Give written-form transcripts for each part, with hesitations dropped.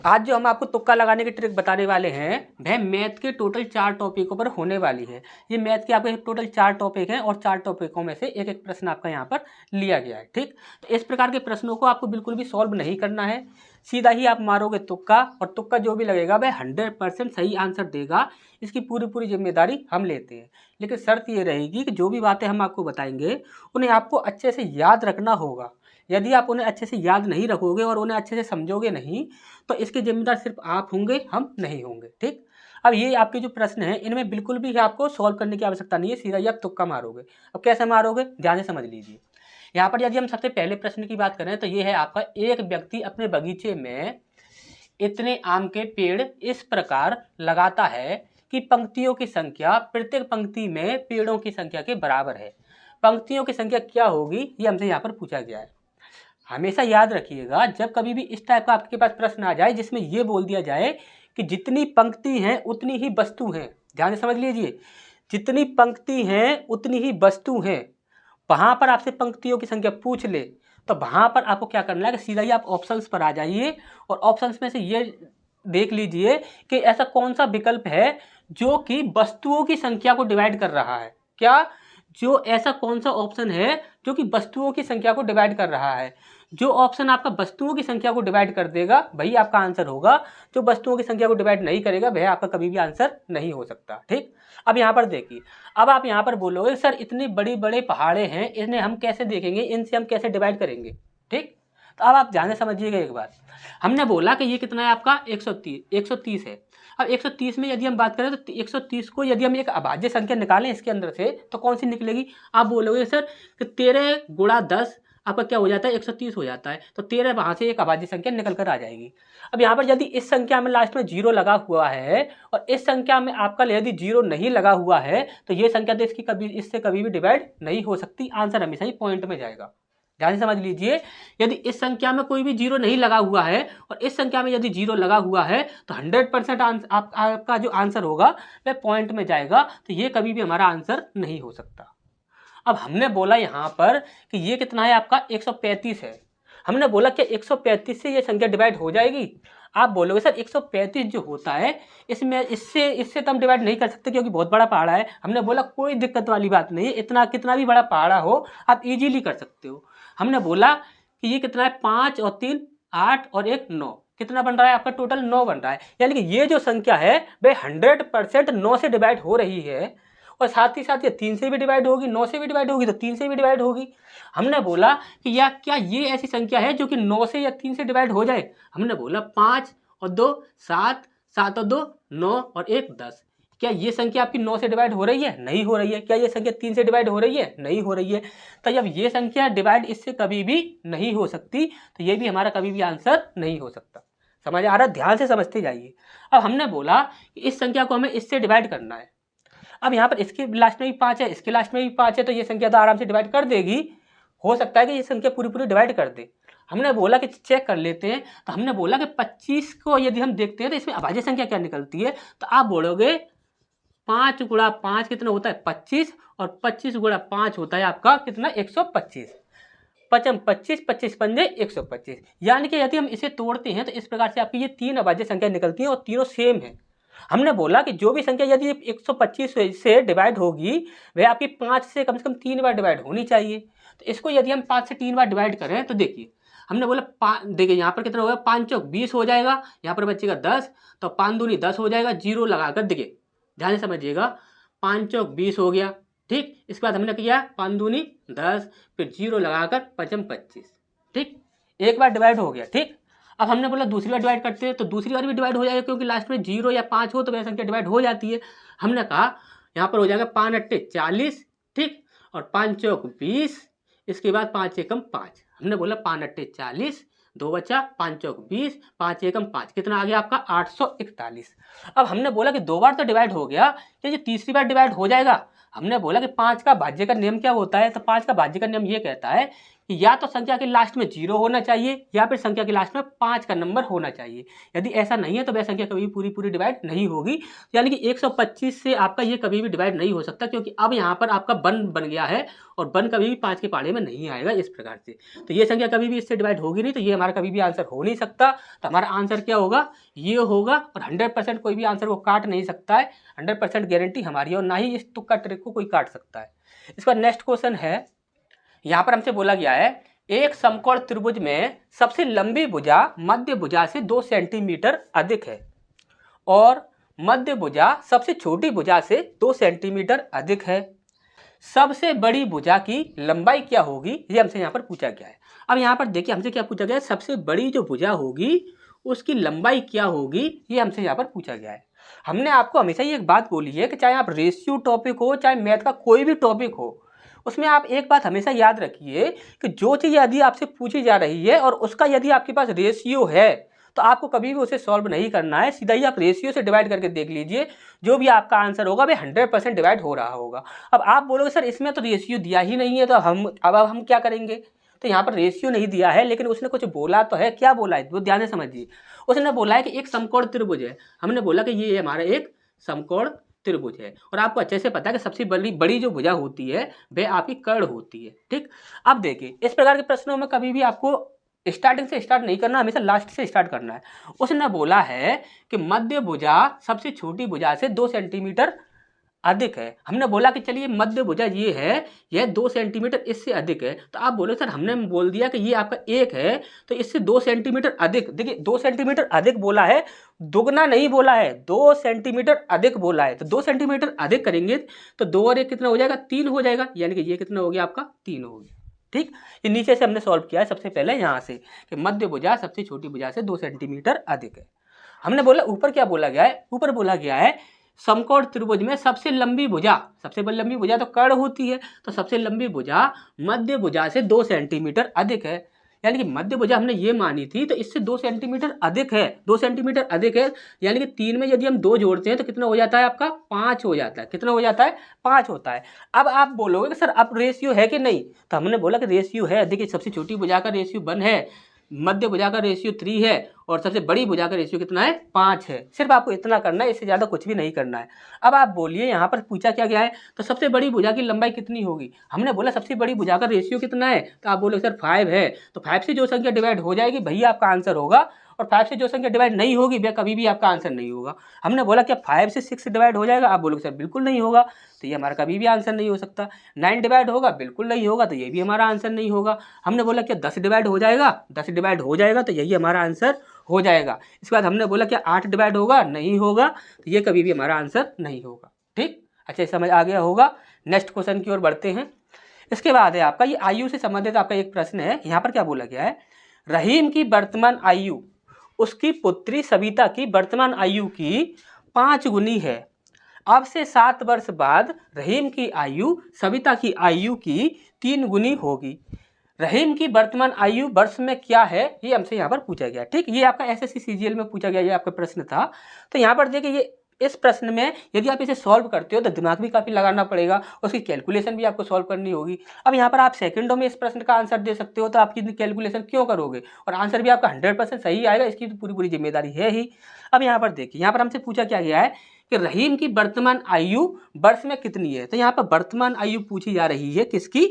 आज जो हम आपको तुक्का लगाने की ट्रिक बताने वाले हैं वह मैथ के टोटल 4 टॉपिकों पर होने वाली है। ये मैथ के आपके टोटल 4 टॉपिक हैं और 4 टॉपिकों में से एक एक प्रश्न आपका यहाँ पर लिया गया है। ठीक, तो इस प्रकार के प्रश्नों को आपको बिल्कुल भी सॉल्व नहीं करना है, सीधा ही आप मारोगे तुक्का और तुक्का जो भी लगेगा वह 100% सही आंसर देगा। इसकी पूरी पूरी जिम्मेदारी हम लेते हैं, लेकिन शर्त ये रहेगी कि जो भी बातें हम आपको बताएंगे उन्हें आपको अच्छे से याद रखना होगा। यदि आप उन्हें अच्छे से याद नहीं रखोगे और उन्हें अच्छे से समझोगे नहीं तो इसके जिम्मेदार सिर्फ आप होंगे, हम नहीं होंगे। ठीक, अब ये आपके जो प्रश्न हैं इनमें बिल्कुल भी आपको सॉल्व करने की आवश्यकता नहीं है, सीधा ही आप तुक्का मारोगे। अब कैसे मारोगे ध्यान से समझ लीजिए। यहाँ पर यदि हम सबसे पहले प्रश्न की बात करें तो ये है आपका, एक व्यक्ति अपने बगीचे में इतने आम के पेड़ इस प्रकार लगाता है कि पंक्तियों की संख्या प्रत्येक पंक्ति में पेड़ों की संख्या के बराबर है। पंक्तियों की संख्या क्या होगी ये हमसे यहाँ पर पूछा गया है। हमेशा याद रखिएगा, जब कभी भी इस टाइप का आपके पास प्रश्न आ जाए जिसमें यह बोल दिया जाए कि जितनी पंक्ति हैं उतनी ही वस्तु हैं, ध्यान से समझ लीजिए, जितनी पंक्ति हैं उतनी ही वस्तु हैं, वहां पर आपसे पंक्तियों की संख्या पूछ ले तो वहां पर आपको क्या करना है कि सीधा ही आप ऑप्शंस पर आ जाइए और ऑप्शंस में से ये देख लीजिए कि ऐसा कौन सा विकल्प है जो कि वस्तुओं की संख्या को डिवाइड कर रहा है। क्या, जो ऐसा कौन सा ऑप्शन है जो कि वस्तुओं की संख्या को डिवाइड कर रहा है। जो ऑप्शन आपका वस्तुओं की संख्या को डिवाइड कर देगा वही आपका आंसर होगा। जो वस्तुओं की संख्या को डिवाइड नहीं करेगा वह आपका कभी भी आंसर नहीं हो सकता। ठीक, अब यहाँ पर देखिए, अब आप यहाँ पर बोलोगे सर इतनी बड़ी बड़े पहाड़े हैं, इन्हें हम कैसे देखेंगे, इनसे हम कैसे डिवाइड करेंगे। ठीक, तो अब आप ध्यान से समझिएगा एक बात। हमने बोला कि ये कितना है आपका 130 है। अब 130 में यदि हम बात करें तो 130 को यदि हम एक अभाज्य संख्या निकालें इसके अंदर से तो कौन सी निकलेगी। आप बोलोगे सर कि 13 गुणा 10 आपका क्या हो जाता है 130 हो जाता है, तो 13 वहाँ से एक अभाज्य संख्या निकल कर आ जाएगी। अब यहाँ पर यदि इस संख्या में लास्ट में 0 लगा हुआ है और इस संख्या में आपका यदि 0 नहीं लगा हुआ है तो ये संख्या तो इससे कभी भी डिवाइड नहीं हो सकती। आंसर हमेशा ही पॉइंट में जाएगा। ध्यान से समझ लीजिए, यदि इस संख्या में कोई भी 0 नहीं लगा हुआ है और इस संख्या में यदि 0 लगा हुआ है तो 100% आपका जो आंसर होगा वह पॉइंट में जाएगा, तो ये कभी भी हमारा आंसर नहीं हो सकता। अब हमने बोला यहाँ पर कि ये कितना है आपका 135 है। हमने बोला कि 135 से ये संख्या डिवाइड हो जाएगी। आप बोलोगे सर 135 जो होता है इसमें इससे तो हम डिवाइड नहीं कर सकते क्योंकि बहुत बड़ा पहाड़ा है। हमने बोला कोई दिक्कत वाली बात नहीं है, इतना कितना भी बड़ा पहाड़ा हो आप इजीली कर सकते हो। हमने बोला कि ये कितना है 5 और 3 8 और 1 9, कितना बन रहा है आपका टोटल 9 बन रहा है। यानी कि ये जो संख्या है वह 100% 9 से डिवाइड हो रही है और साथ ही साथ ये 3 से भी डिवाइड होगी, 9 से भी डिवाइड होगी तो 3 से भी डिवाइड होगी। हमने बोला कि या क्या ये ऐसी संख्या है जो कि 9 से या 3 से डिवाइड हो जाए। हमने बोला 5 और 2 7, 7 और 2 9 और 1 10। क्या ये संख्या आपकी 9 से डिवाइड हो रही है? नहीं हो रही है। क्या ये संख्या 3 से डिवाइड हो रही है? नहीं हो रही है। तो जब ये संख्या डिवाइड इससे कभी भी नहीं हो सकती तो ये भी हमारा कभी भी आंसर नहीं हो सकता। समझ आ रहा है? ध्यान से समझते जाइए। अब हमने बोला कि इस संख्या को हमें इससे डिवाइड करना है। अब यहाँ पर इसके लास्ट में भी 5 है, इसके लास्ट में भी 5 है, तो ये संख्या तो आराम से डिवाइड कर देगी। हो सकता है कि ये संख्या पूरी पूरी डिवाइड कर दे। हमने बोला कि चेक कर लेते हैं, तो हमने बोला कि 25 को यदि हम देखते हैं तो इसमें अभाज्य संख्या क्या निकलती है। तो आप बोलोगे 5 गुणा 5 कितना होता है 25 और 25 गुणा 5 होता है आपका कितना 125। 5 25 25 पंजे 125। यानी कि यदि हम इसे तोड़ते हैं तो इस प्रकार से आपकी ये 3 अभाज्य संख्या निकलती है और तीनों सेम है। हमने बोला कि जो भी संख्या यदि 125 से डिवाइड होगी वह आपकी 5 से कम 3 बार डिवाइड होनी चाहिए। तो इसको यदि हम 5 से 3 बार डिवाइड करें तो देखिए, हमने बोला देखिए यहाँ पर कितना होगा 5 चौक 20 हो जाएगा, यहाँ पर बचेगा 10, तो 5 दूनी 10 हो जाएगा। 0 लगाकर देखिए, ध्यान से समझिएगा, 5 चौक 20 हो गया। ठीक, इसके बाद हमने किया 5 दूनी 10, फिर 0 लगाकर 5 25। ठीक, एक बार डिवाइड हो गया। ठीक, अब हमने बोला दूसरी बार डिवाइड करते हैं तो दूसरी बार भी डिवाइड हो जाएगा क्योंकि लास्ट में 0 या 5 हो तो वह संख्या डिवाइड हो जाती है। हमने कहा यहाँ पर हो जाएगा 5 अट्टे 40। ठीक, और 5 चौक 20, इसके बाद 5 एकम 5। हमने बोला 5 अट्टे 40, 2 बचा, 5 चौक 20, 5 एकम 5, कितना आ गया आपका 841। अब हमने बोला कि 2 बार तो डिवाइड हो गया, क्या ये तीसरी बार डिवाइड हो जाएगा। हमने बोला कि 5 का भाज्य का नियम क्या होता है, तो 5 का भाज्य का नियम ये कहता है या तो संख्या के लास्ट में 0 होना चाहिए या फिर संख्या के लास्ट में 5 का नंबर होना चाहिए। यदि ऐसा नहीं है तो वह संख्या कभी भी पूरी पूरी डिवाइड नहीं होगी, यानी कि 125 से आपका ये कभी भी डिवाइड नहीं हो सकता, क्योंकि अब यहाँ पर आपका बन गया है और बन कभी भी 5 के पहाड़े में नहीं आएगा इस प्रकार से। तो ये संख्या कभी भी इससे डिवाइड होगी नहीं, तो ये हमारा कभी भी आंसर हो नहीं सकता। तो हमारा आंसर क्या होगा, ये होगा। और 100% कोई भी आंसर को काट नहीं सकता है, 100% गारंटी हमारी है, और ना ही इस तुक्का ट्रिक को कोई काट सकता है। इसका नेक्स्ट क्वेश्चन है, यहाँ पर हमसे बोला गया है एक समकोण त्रिभुज में सबसे लंबी भुजा मध्य भुजा से 2 सेंटीमीटर अधिक है और मध्य भुजा सबसे छोटी भुजा से 2 सेंटीमीटर अधिक है। सबसे बड़ी भुजा की लंबाई क्या होगी, ये हमसे यहाँ पर पूछा गया है। अब यहाँ पर देखिए हमसे क्या पूछा गया है, सबसे बड़ी जो भुजा होगी उसकी लंबाई क्या होगी, ये हमसे यहाँ पर पूछा गया है। हमने आपको हमेशा ये एक बात बोली है कि चाहे आप रेशियो टॉपिक हो चाहे मैथ का कोई भी टॉपिक हो, उसमें आप एक बात हमेशा याद रखिए कि जो चीज़ यदि आपसे पूछी जा रही है और उसका यदि आपके पास रेशियो है तो आपको कभी भी उसे सॉल्व नहीं करना है, सीधा ही आप रेशियो से डिवाइड करके देख लीजिए, जो भी आपका आंसर होगा वह 100% डिवाइड हो रहा होगा। अब आप बोलोगे सर इसमें तो रेशियो दिया ही नहीं है, तो हम क्या करेंगे। तो यहाँ पर रेशियो नहीं दिया है, लेकिन उसने कुछ बोला तो है। क्या बोला है वो ध्यान से समझिए। उसने बोला है कि एक समकोण त्रिभुज है, हमने बोला कि ये हमारा एक समकोण त्रिभुज है, और आपको अच्छे से पता है कि सबसे बड़ी जो भुजा होती है वह आपकी कर्ण होती है। ठीक, अब देखिए इस प्रकार के प्रश्नों में कभी भी आपको स्टार्टिंग से स्टार्ट नहीं करना, हमेशा लास्ट से स्टार्ट करना है। उसने बोला है कि मध्य भुजा सबसे छोटी भुजा से 2 सेंटीमीटर अधिक है। हमने बोला कि चलिए मध्य भुजा ये है, यह 2 सेंटीमीटर इससे अधिक है। तो आप बोले सर हमने बोल दिया कि ये आपका 1 है तो इससे 2 सेंटीमीटर अधिक। देखिए 2 सेंटीमीटर अधिक बोला है, दुगना नहीं बोला है, 2 सेंटीमीटर अधिक बोला है। तो 2 सेंटीमीटर अधिक करेंगे तो 2 और 1 कितना हो जाएगा, 3 हो जाएगा, यानी कि ये कितना हो गया आपका 3 हो गया। ठीक, ये नीचे से हमने सॉल्व किया है सबसे पहले यहाँ से कि मध्य भुजा सबसे छोटी भुजा से 2 सेंटीमीटर अधिक है। हमने बोला ऊपर क्या बोला गया है, ऊपर बोला गया है समकोण त्रिभुज में सबसे लंबी भुजा, सबसे लंबी भुजा तो कर्ण होती है, तो सबसे लंबी भुजा मध्य भुजा से 2 सेंटीमीटर अधिक है। यानी कि मध्य भुजा हमने ये मानी थी तो इससे 2 सेंटीमीटर अधिक है, 2 सेंटीमीटर अधिक है। यानी कि 3 में यदि हम 2 जोड़ते हैं तो कितना हो जाता है आपका 5 हो जाता है। कितना हो जाता है 5 होता है। अब आप बोलोगे कि सर अब रेशियो है कि नहीं, तो हमने बोला कि रेशियो है। देखिए सबसे छोटी भुजा का रेशियो 1 है, मध्य भुजा का रेशियो 3 है और सबसे बड़ी भुजा का रेशियो कितना है 5 है। सिर्फ आपको इतना करना है, इससे ज़्यादा कुछ भी नहीं करना है। अब आप बोलिए यहाँ पर पूछा क्या गया है, तो सबसे बड़ी भुजा की लंबाई कितनी होगी। हमने बोला सबसे बड़ी भुजा का रेशियो कितना है, तो आप बोले सर 5 है। तो 5 से जो संख्या डिवाइड हो जाएगी वही आपका आंसर होगा, और 5 से जो संख्या डिवाइड नहीं होगी वह कभी भी आपका आंसर नहीं होगा। हमने बोला क्या 5 से 6 डिवाइड हो जाएगा, आप बोलोगे सर बिल्कुल नहीं होगा, तो ये हमारा कभी भी आंसर नहीं हो सकता। 9 डिवाइड होगा, बिल्कुल नहीं होगा, तो ये भी हमारा आंसर नहीं होगा। हमने बोला क्या 10 डिवाइड हो जाएगा, 10 डिवाइड हो जाएगा, तो यही हमारा आंसर हो जाएगा। इसके बाद हमने बोला क्या 8 डिवाइड होगा, नहीं होगा, तो ये कभी भी हमारा आंसर नहीं होगा। ठीक, अच्छा समझ आ गया होगा। नेक्स्ट क्वेश्चन की ओर बढ़ते हैं। इसके बाद है आपका ये आयु से संबंधित आपका एक प्रश्न है। यहाँ पर क्या बोला गया है, रहीम की वर्तमान आयु उसकी पुत्री सविता की वर्तमान आयु की 5 गुनी है। अब से 7 वर्ष बाद रहीम की आयु सविता की आयु की 3 गुनी होगी। रहीम की वर्तमान आयु वर्ष में क्या है, ये हमसे यहाँ पर पूछा गया। ठीक, ये आपका एसएससी सीजीएल में पूछा गया, ये आपका प्रश्न था। तो यहाँ पर देखिए ये इस प्रश्न में यदि आप इसे सॉल्व करते हो तो दिमाग भी काफ़ी लगाना पड़ेगा, उसकी कैलकुलेशन भी आपको सॉल्व करनी होगी। अब यहाँ पर आप सेकंडों में इस प्रश्न का आंसर दे सकते हो, तो आपकी कैलकुलेशन क्यों करोगे, और आंसर भी आपका 100% सही आएगा, इसकी तो पूरी जिम्मेदारी है ही। अब यहाँ पर देखिए, यहाँ पर हमसे पूछा क्या गया है कि रहीम की वर्तमान आयु वर्ष में कितनी है। तो यहाँ पर वर्तमान आयु पूछी जा रही है किसकी,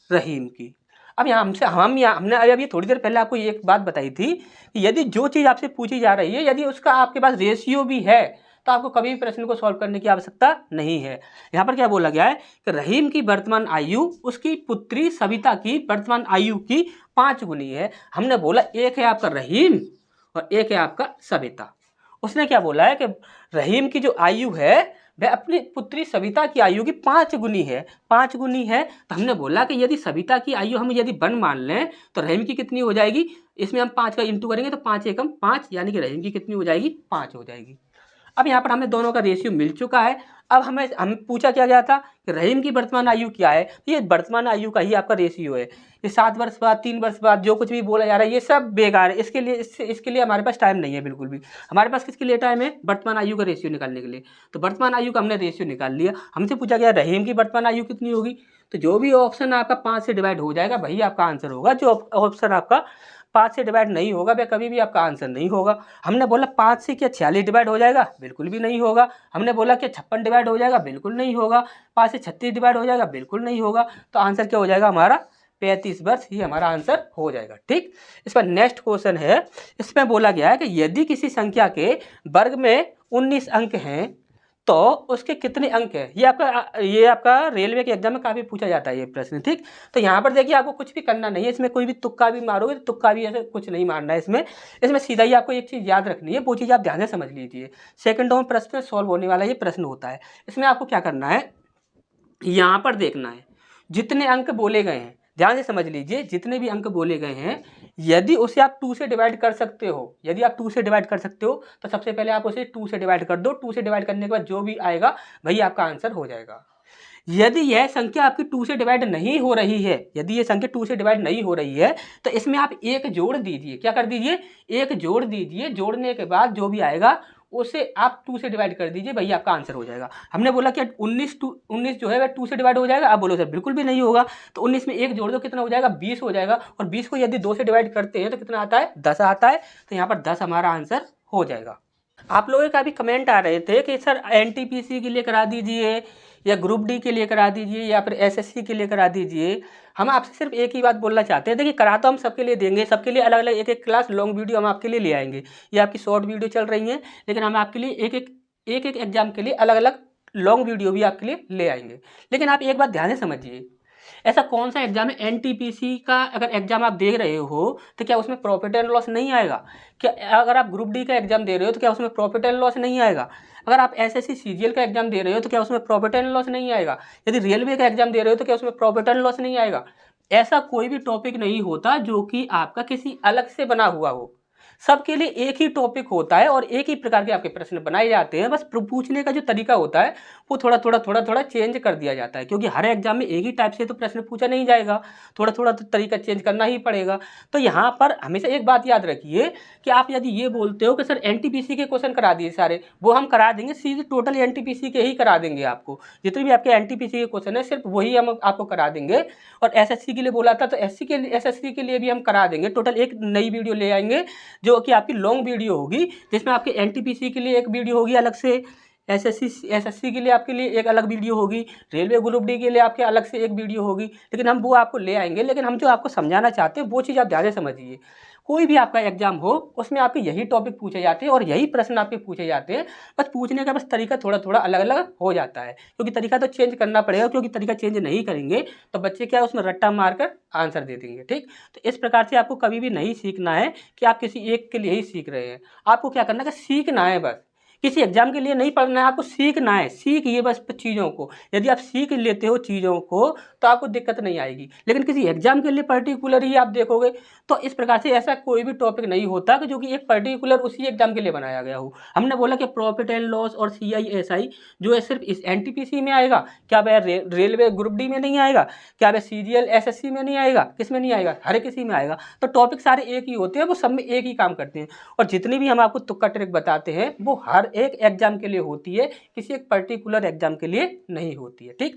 रहीम की। अब यहाँ हमने अभी थोड़ी देर पहले आपको एक बात बताई थी कि यदि जो चीज़ आपसे पूछी जा रही है यदि उसका आपके पास रेशियो भी है तो आपको कभी भी प्रश्न को सॉल्व करने की आवश्यकता नहीं है। यहाँ पर क्या बोला गया है कि रहीम की वर्तमान आयु उसकी पुत्री सविता की वर्तमान आयु की 5 गुनी है। हमने बोला एक है आपका रहीम और एक है आपका सविता। उसने क्या बोला है कि रहीम की जो आयु है वह अपनी पुत्री सविता की आयु की 5 गुनी है, 5 गुनी है। तो हमने बोला कि यदि सविता की आयु हम यदि 1 मान लें तो रहीम की कितनी हो जाएगी, इसमें हम 5 का इंटू करेंगे तो 5 एकम 5, यानी कि रहीम की कितनी हो जाएगी 5 हो जाएगी। अब यहाँ पर हमें दोनों का रेशियो मिल चुका है। अब हमें पूछा क्या गया था कि रहीम की वर्तमान आयु क्या है, ये वर्तमान आयु का ही आपका रेशियो है। ये 7 वर्ष बाद, 3 वर्ष बाद जो कुछ भी बोला जा रहा है ये सब बेकार है, इसके लिए हमारे पास टाइम नहीं है बिल्कुल भी। हमारे पास किसके लिए टाइम है, वर्तमान आयु का रेशियो निकालने के लिए। तो वर्तमान आयु का हमने रेशियो निकाल लिया। हमसे पूछा गया रहीम की वर्तमान आयु कितनी होगी, तो जो भी ऑप्शन आपका 5 से डिवाइड हो जाएगा वही आपका आंसर होगा। जो ऑप्शन आपका 5 से डिवाइड नहीं होगा वह कभी भी आपका आंसर नहीं होगा। हमने बोला 5 से क्या 46 डिवाइड हो जाएगा, बिल्कुल भी नहीं होगा। हमने बोला क्या 56 डिवाइड हो जाएगा, बिल्कुल नहीं होगा। 5 से 36 डिवाइड हो जाएगा, बिल्कुल नहीं होगा। तो आंसर क्या हो जाएगा हमारा 35 वर्ष ही हमारा आंसर हो जाएगा। ठीक, इस पर नेक्स्ट क्वेश्चन है, इसमें बोला गया है कि यदि किसी संख्या के वर्ग में 19 अंक हैं तो उसके कितने अंक है। ये आपका रेलवे के एग्जाम में काफ़ी पूछा जाता है ये प्रश्न। ठीक, तो यहाँ पर देखिए आपको कुछ भी करना नहीं है, इसमें कोई भी तुक्का भी मारोगे तो तुक्का भी ऐसे कुछ नहीं मारना है इसमें सीधा ही आपको एक चीज़ याद रखनी है, वो चीज़ आप ध्यान से समझ लीजिए। सेकंडों में प्रश्न सॉल्व होने वाला ये प्रश्न होता है। इसमें आपको क्या करना है, यहाँ पर देखना है जितने अंक बोले गए हैं, ध्यान से समझ लीजिए, जितने भी अंक बोले गए हैं यदि उसे आप 2 से डिवाइड कर सकते हो, यदि आप 2 से डिवाइड कर सकते हो तो सबसे पहले आप उसे 2 से डिवाइड कर दो। 2 से डिवाइड करने के बाद जो भी आएगा वही आपका आंसर हो जाएगा। यदि यह संख्या आपकी 2 से डिवाइड नहीं हो रही है, यदि ये संख्या 2 से डिवाइड नहीं हो रही है तो इसमें आप एक जोड़ दीजिए। क्या कर दीजिए, एक जोड़ दीजिए। जोड़ने के बाद जो भी आएगा उसे आप 2 से डिवाइड कर दीजिए, वही आपका आंसर हो जाएगा। हमने बोला कि 19 जो है वह 2 से डिवाइड हो जाएगा। आप बोलो सर बिल्कुल भी नहीं होगा, तो 19 में एक जोड़ दो, कितना हो जाएगा 20 हो जाएगा। और 20 को यदि 2 से डिवाइड करते हैं तो कितना आता है 10 आता है। तो यहाँ पर 10 हमारा आंसर हो जाएगा। आप लोगों का भी कमेंट आ रहे थे कि सर एनटीपीसी के लिए करा दीजिए या ग्रुप डी के लिए करा दीजिए या फिर एसएससी के लिए करा दीजिए। हम आपसे सिर्फ एक ही बात बोलना चाहते हैं, देखिए करा तो हम सबके लिए देंगे, सबके लिए अलग अलग एक एक क्लास लॉन्ग वीडियो हम आपके लिए ले आएंगे। ये आपकी शॉर्ट वीडियो चल रही है, लेकिन हम आपके लिए एक एक एग्जाम के लिए अलग अलग लॉन्ग वीडियो भी आपके लिए ले आएंगे। लेकिन आप एक बात ध्यान से समझिए, ऐसा कौन सा एग्जाम है, एनटीपीसी का अगर एग्जाम आप दे रहे हो तो क्या उसमें प्रॉफिट एंड लॉस नहीं आएगा? क्या अगर आप ग्रुप डी का एग्जाम दे रहे हो तो क्या उसमें प्रॉफिट एंड लॉस नहीं आएगा? अगर आप एसएससी सीजीएल का एग्जाम दे रहे हो तो क्या उसमें प्रॉफिट एंड लॉस नहीं आएगा? यदि रेलवे का एग्जाम दे रहे हो तो क्या उसमें प्रॉफिट एंड लॉस नहीं आएगा? ऐसा कोई भी टॉपिक नहीं होता जो कि आपका किसी अलग से बना हुआ हो। सबके लिए एक ही टॉपिक होता है और एक ही प्रकार के आपके प्रश्न बनाए जाते हैं। बस पूछने का जो तरीका होता है वो थोड़ा चेंज कर दिया जाता है, क्योंकि हर एग्जाम में एक ही टाइप से तो प्रश्न पूछा नहीं जाएगा, थोड़ा तो तरीका चेंज करना ही पड़ेगा। तो यहाँ पर हमेशा एक बात याद रखिए कि आप यदि ये बोलते हो कि सर एनटीपीसी के क्वेश्चन करा दिए सारे, वो हम करा देंगे, सीधे टोटल एनटीपीसी के ही करा देंगे। आपको जितने भी आपके एनटीपीसी के क्वेश्चन है सिर्फ वही हम आपको करा देंगे। और एसएससी के लिए बोला था तो एसएससी के लिए भी हम करा देंगे। टोटल एक नई वीडियो ले आएंगे जो कि आपकी लॉन्ग वीडियो होगी, जिसमें आपके एनटीपीसी के लिए एक वीडियो होगी अलग से, एसएससी के लिए आपके लिए एक अलग वीडियो होगी, रेलवे ग्रुप डी के लिए आपके अलग से एक वीडियो होगी। लेकिन हम वो आपको ले आएंगे। लेकिन हम जो आपको समझाना चाहते हैं वो चीज़ आप ध्यान से समझिए। कोई भी आपका एग्जाम हो उसमें आपके यही टॉपिक पूछे जाते हैं और यही प्रश्न आपके पूछे जाते हैं। बस पूछने का बस तरीका थोड़ा अलग अलग हो जाता है, क्योंकि तरीका तो चेंज करना पड़ेगा, क्योंकि तरीका चेंज नहीं करेंगे तो बच्चे क्या उसमें रट्टा मारकर आंसर दे देंगे। ठीक, तो इस प्रकार से आपको कभी भी नहीं सीखना है कि आप किसी एक के लिए ही सीख रहे हैं। आपको क्या करना है कि सीखना है, बस किसी एग्जाम के लिए नहीं पढ़ना है, आपको सीखना है। सीखिए बस चीज़ों को। यदि आप सीख लेते हो चीज़ों को तो आपको दिक्कत नहीं आएगी। लेकिन किसी एग्जाम के लिए पर्टिकुलर ही आप देखोगे तो इस प्रकार से ऐसा कोई भी टॉपिक नहीं होता कि जो कि एक पर्टिकुलर उसी एग्जाम के लिए बनाया गया हो। हमने बोला कि प्रॉफिट एंड लॉस और CISI जो है सिर्फ इस एनटीपीसी में आएगा, क्या वह रेलवे ग्रुप डी में नहीं आएगा? क्या वह CGL SSC में नहीं आएगा? किस में नहीं आएगा? हर किसी में आएगा। तो टॉपिक सारे एक ही होते हैं, वो सब में एक ही काम करते हैं। और जितनी भी हम आपको तुक्का ट्रिक बताते हैं वो हर एक एग्जाम के लिए होती है, किसी एक पर्टिकुलर एग्जाम के लिए नहीं होती है। ठीक,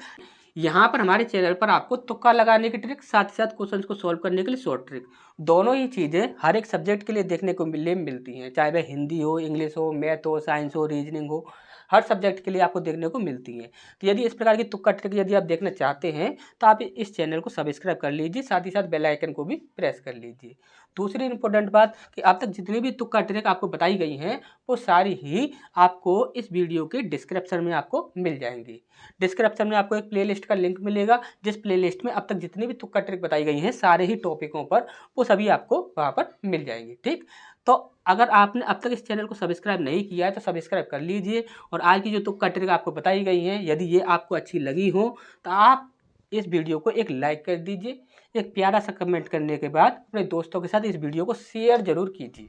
यहाँ पर हमारे चैनल पर आपको तुक्का लगाने की ट्रिक, साथ ही साथ क्वेश्चंस को सॉल्व करने के लिए शॉर्ट ट्रिक, दोनों ही चीज़ें हर एक सब्जेक्ट के लिए देखने को मिलती हैं। चाहे वह हिंदी हो, इंग्लिश हो, मैथ हो, साइंस हो, रीजनिंग हो, हर सब्जेक्ट के लिए आपको देखने को मिलती हैं। तो यदि इस प्रकार की तुक्का ट्रिक यदि आप देखना चाहते हैं तो आप इस चैनल को सब्सक्राइब कर लीजिए, साथ ही साथ बेल आइकन को भी प्रेस कर लीजिए। दूसरी इंपॉर्टेंट बात कि अब तक जितनी भी तुक्का ट्रिक आपको बताई गई हैं वो सारी ही आपको इस वीडियो के डिस्क्रिप्शन में आपको मिल जाएंगी। डिस्क्रिप्शन में आपको एक प्लेलिस्ट का लिंक मिलेगा, जिस प्लेलिस्ट में अब तक जितनी भी तुक्का ट्रिक बताई गई हैं सारे ही टॉपिकों पर, वो सभी आपको वहाँ पर मिल जाएंगी। ठीक, तो अगर आपने अब तक इस चैनल को सब्सक्राइब नहीं किया है तो सब्सक्राइब कर लीजिए। और आज की जो तुक्का ट्रिक आपको बताई गई हैं यदि ये आपको अच्छी लगी हो तो आप इस वीडियो को एक लाइक कर दीजिए। एक प्यारा सा कमेंट करने के बाद अपने दोस्तों के साथ इस वीडियो को शेयर जरूर कीजिए।